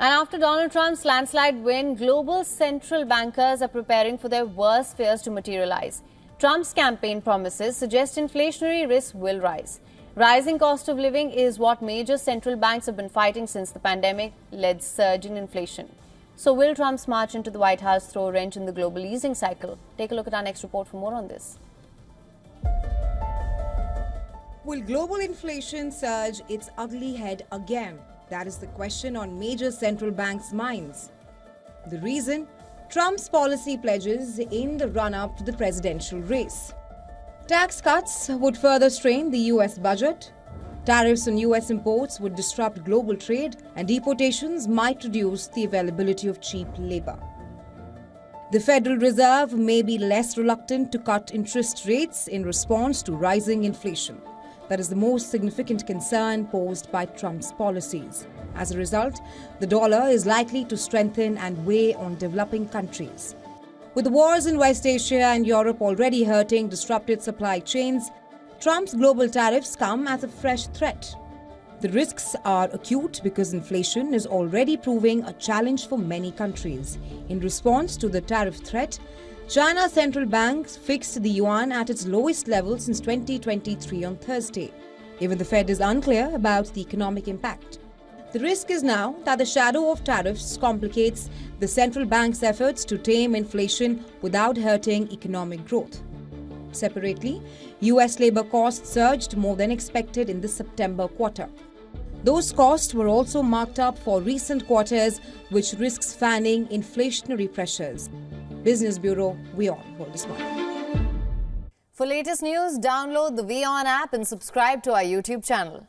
And after Donald Trump's landslide win, global central bankers are preparing for their worst fears to materialize. Trump's campaign promises suggest inflationary risks will rise. Rising cost of living is what major central banks have been fighting since the pandemic-led surge in inflation. So will Trump's march into the White House throw a wrench in the global easing cycle? Take a look at our next report for more on this. Will global inflation surge its ugly head again? That is the question on major central banks' minds. The reason? Trump's policy pledges in the run-up to the presidential race. Tax cuts would further strain the US budget. Tariffs on US imports would disrupt global trade, and deportations might reduce the availability of cheap labor. The Federal Reserve may be less reluctant to cut interest rates in response to rising inflation. That is the most significant concern posed by Trump's policies. As a result, the dollar is likely to strengthen and weigh on developing countries. With the wars in West Asia and Europe already hurting disrupted supply chains, Trump's global tariffs come as a fresh threat. The risks are acute because inflation is already proving a challenge for many countries. In response to the tariff threat, China's central bank fixed the yuan at its lowest level since 2023 on Thursday. Even the Fed is unclear about the economic impact. The risk is now that the shadow of tariffs complicates the central bank's efforts to tame inflation without hurting economic growth. Separately, US labor costs surged more than expected in the September quarter. Those costs were also marked up for recent quarters, which risks fanning inflationary pressures. Business Bureau, WION World is One. For latest news, download the WION app and subscribe to our YouTube channel.